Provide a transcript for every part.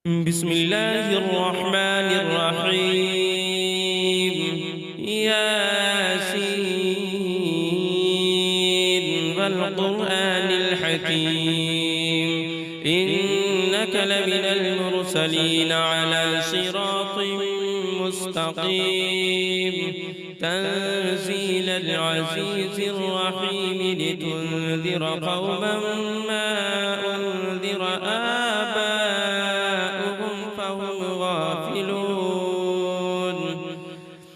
بسم الله الرحمن الرحيم. ياسين والقرآن الحكيم إنك لمن المرسلين على صراط مستقيم تنزيل العزيز الرحيم لتنذر قوما ما أنذر آباؤهم فهم غافلون.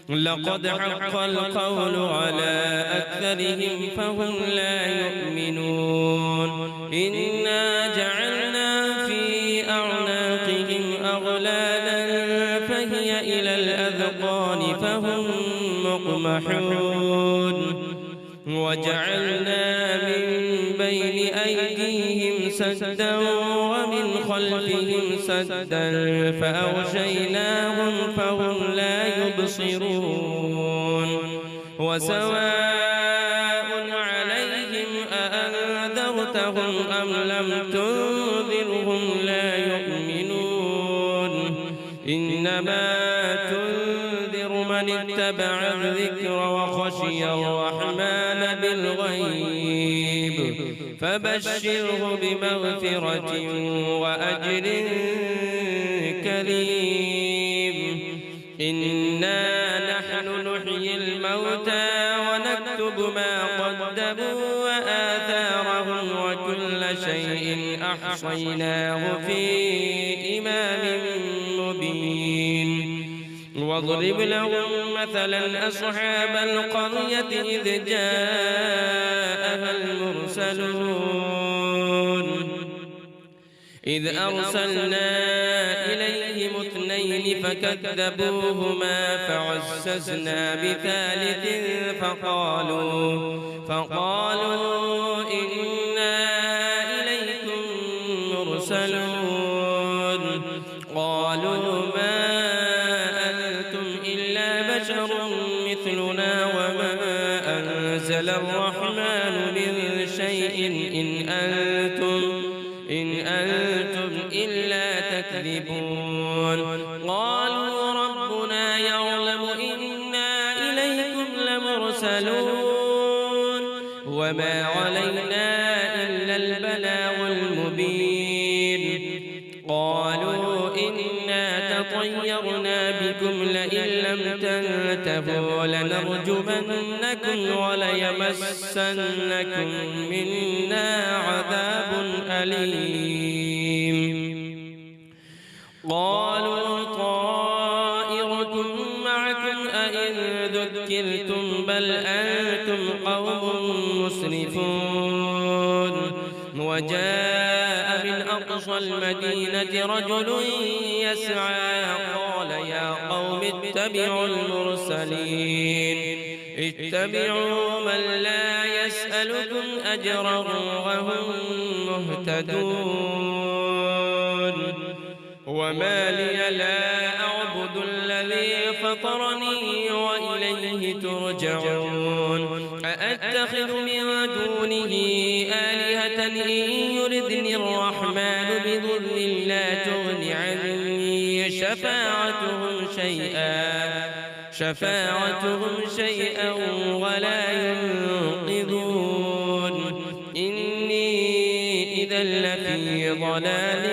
لقد حق القول على أكثرهم فهم لا يؤمنون. إنا جعلنا في أعناقهم أغلالا فهي إلى الأذقان فهم مقمحون. وجعلنا من بين أيديهم سدا ومن خلفهم سدا فأغشيناهم فهم لا يبصرون. وسواء عليهم أأنذرتهم أم لم تنذرهم لا يؤمنون. إنما تنذر من اتبع الذكر وخشي الرحمن بالغيب فبشره بمغفرة وأجر كريم. إنا نحن نحيي الموتى ونكتب ما قدموا وآثارهم وكل شيء أحصيناه في إمام مبين. واضرب لهم مثلا أصحاب القرية إذ جاءها المرسلون إذ أرسلنا إليهم اثنين فكذبوهما فعززنا بثالث فقالوا إنا إليكم مرسلون. قالوا ما أنتم إلا بشر مثلنا وما أنزل الرحمن من شيء إن أنتم إلا تكذبون. قالوا ربنا يعلم إنا إليكم لمرسلون وما علينا إلا البلاغ المبين. قالوا إنا تطيرنا بكم لئن لم تنتهوا لنرجمنكم وليمسنكم منا عذاب أليم. قالوا طائركم معكم أئن ذكرتم بل أنتم قوم مسرفون. وجاء من أقصى المدينة رجل يسعى قال يا قوم اتبعوا المرسلين اتبعوا من لا يسألكم أجرا وهم مهتدون. وما لي لا أعبد الذي فطرني وإليه ترجعون. أأتخذ من دونه آلهة إن يردني الرحمن بضر لا تغن عني شفاعتهم شيئا ولا ينقذون. إني إذا لفي ضلال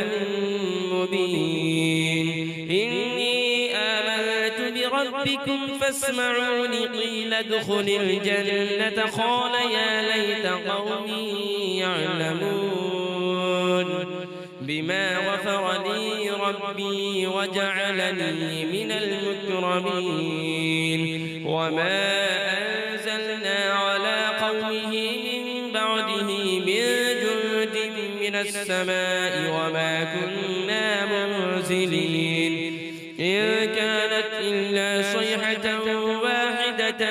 مبين. إني آمنت بربكم فاسمعوني قيل ادخل الجنة قال يا ليت قومي يعلمون بما غفر لي ربي وجعلني من المكرمين. وما أنزلنا على قومه من بعده من جند من السماء وما كنا منزلين. إن كانت إلا صيحة واحدة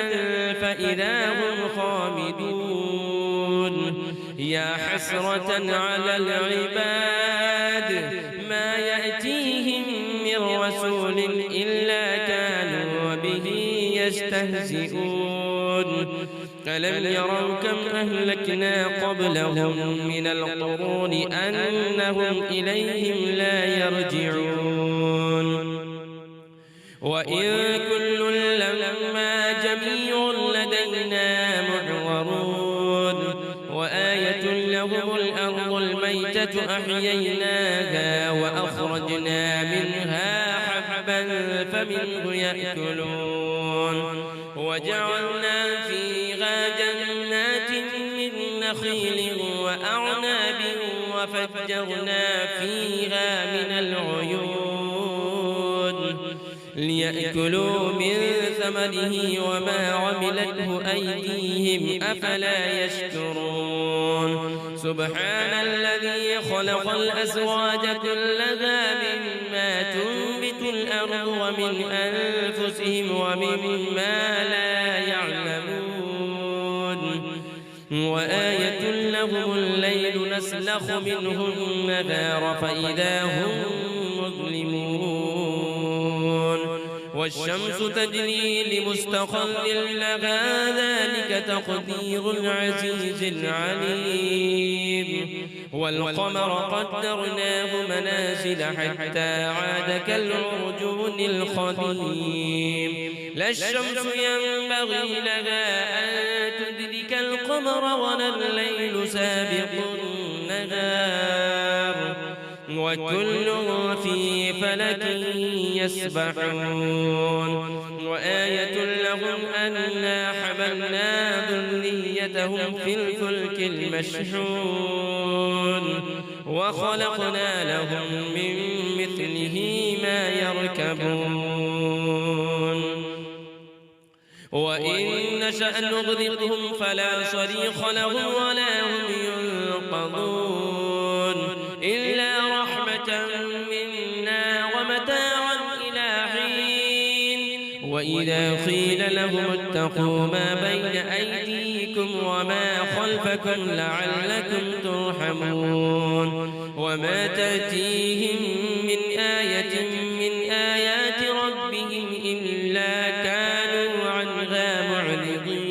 فإذا هم خامدون. يا حسرة على العباد ما يأتيهم من رسول إلا كانوا به يستهزئون. ألم يروا كم أهلكنا قبلهم من القرون أنهم إليهم لا يرجعون وإن كل لما جميع لدينا محضرون وآية لهم الأرض الميتة أحييناها وأخرجنا منها حبا فمنه يأكلون وجعلنا فيها جنات من نخيل وأعناب وفجرنا فيها من العيون ليأكلوا من ثمره وما عملته أيديهم أفلا يشكرون سبحان الذي خلق الأزواج كلها مما تنبت الأرض ومن أنفسهم ومما لا يعلمون وآية لهم الليل نسلخ منه النهار فإذا هم مظلمون والشمس تجري لمستقر لها ذلك تقدير العزيز العليم والقمر قدرناه منازل حتى عاد كالعرجون القديم لا الشمس ينبغي لها أن تدرك القمر ولا الليل سابق النهار وكل في فلك يسبحون وآية لهم أنا حملنا ذريتهم في الفلك المشحون وخلقنا لهم من مثله ما يركبون وإن نشأ نغرقهم فلا صريخ لهم ولا هم ينقذون إلا رحمة منا ومتاعا إلى حين وإذا قيل لهم اتقوا ما بين أيديكم وما خلفكم لعلكم ترحمون وما تأتيهم من آية من آيات ربهم إلا كانوا عنها معرضين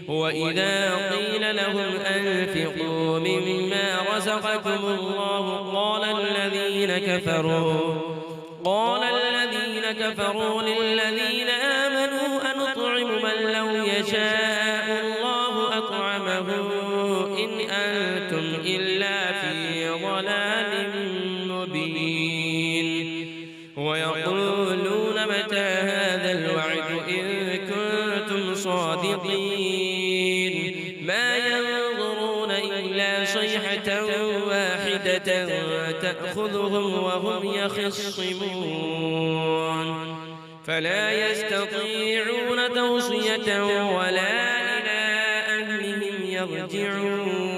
وإذا قيل لهم أنفقوا مما رزقكم الله قال الذين كفروا للذين آمنوا أنطعم من لو يشاء الله أطعمه إن أنتم إلا في ضلال مبين ويقولون متى هذا الوعد إن كنتم صادقين ما ينظرون إلا صيحة واحدة تأخذهم وهم يخصمون فلا يستطيعون توصية ولا إلى أهلهم يرجعون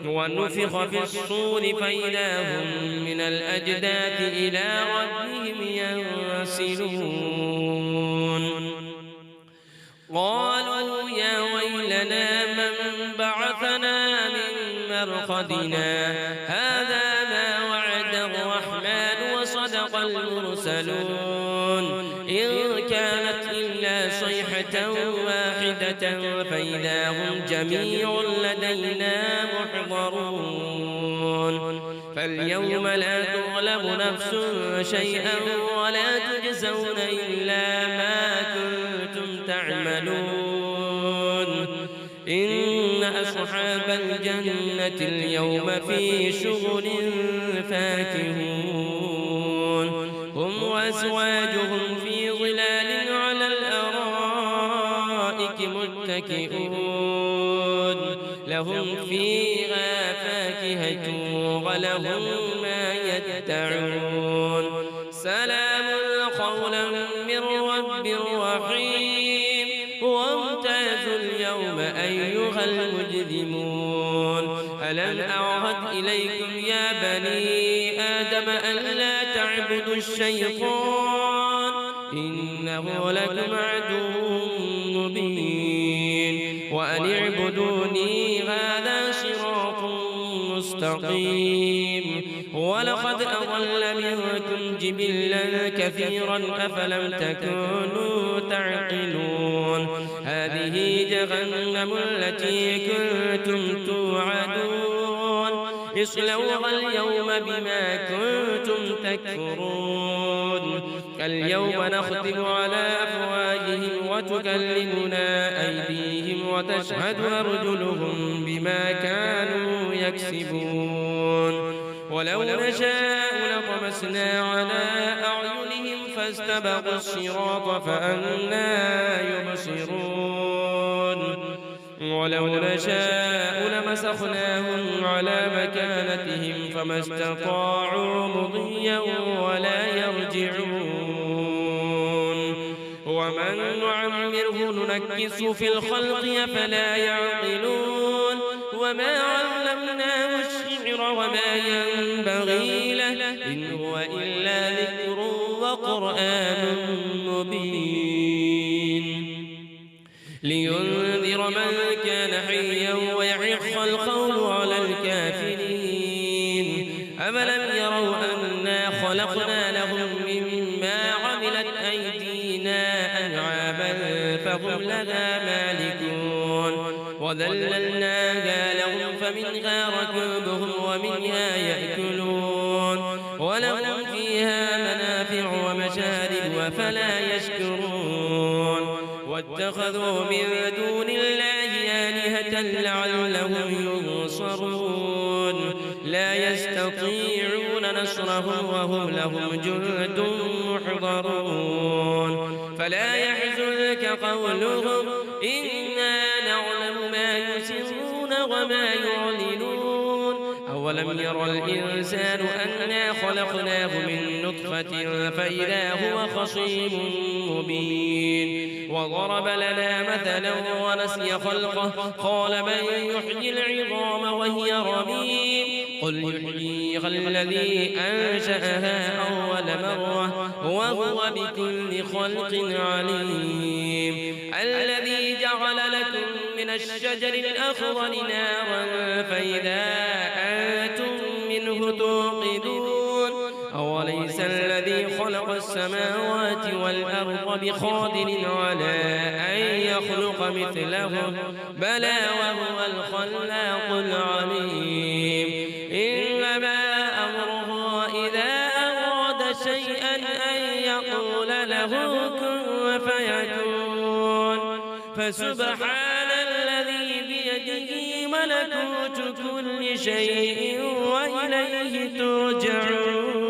ونفخ في الصور فإذا هم من الأجداث إلى ربهم ينسلون قالوا يا ويلنا من بعثنا من مرقدنا هذا ما وعد الرحمن وصدق المرسلون إن كانت إلا صيحة واحدة فإذا هم جميع لدينا محضرون فاليوم لا تظلم نفس شيئا ولا تجزون إلا ما كنتم تعملون إن أصحاب الجنة اليوم في شغل فاكهون هم وأزواجهم في ظلال على الأرائك متكئون لهم فيها فاكهة ولهم ما يدعون سلام قولا من رب رحيم وامتازوا اليوم أيها المجرمون ألم أعهد إليكم يا بني آدم ألا تعبدوا الشيطان إنه لكم عدو مبين وأن اعبدوني هذا صراط مستقيم ولقد أضل منكم جبلا كثيرا أفلم تكونوا تعقلون هذه جهنم التي كنتم توعدون اصلوها اليوم بما كنتم تكفرون اليوم نختم على أفواههم وتكلمنا أيديهم وتشهد أرجلهم بما كانوا يكسبون ولو نشاء لطمسنا على أعينهم فاستبقوا الصراط فأنى يبصرون ولو نشاء لمسخناهم على مكانتهم فما استطاعوا مضيا ولا يرجعون ومن نعمره ننكسه في الخلق أفلا يعقلون وما علمناه الشعر وما ينبغي له إن هو إلا ذكر وقرآن مبين لينذر من كان حيا ويحق القول على الكافرين أفلم يروا أنا خلقنا لهم مما عملت أيدينا أنعاما فهم لها مالكون وذللناها لهم فمنها ركوبهم ومنها يأكلون ولهم فيها منافع ومشارب أفلا يشكرون واتخذوا من دون الله آلهة لعلهم ينصرون لا يستطيعون نصرهم وهم لهم جند محضرون فلا يحزنك قولهم إنا نعلم ما يسرون وما يعلنون أولم ير الإنسان أنا خلقناه من نطفة فإذا هو خصيم مبين وضرب لنا مثلا ونسي خلقه قال من يحيي العظام وهي رميم قل يحييها الذي أنشأها أول مرة وهو بكل خلق عليم الذي جعل لكم من الشجر الأخضر نارا فإذا أنتم منه توقدون أوليس الذي خلق السماوات والأرض بقادر على أن يخلق مثلهم بلى وهو الخلاق العليم إنما أمره إذا أراد شيئا أن يقول له كن فيكون فسبحان الذي بيده ملكوت كل شيء وإليه ترجعون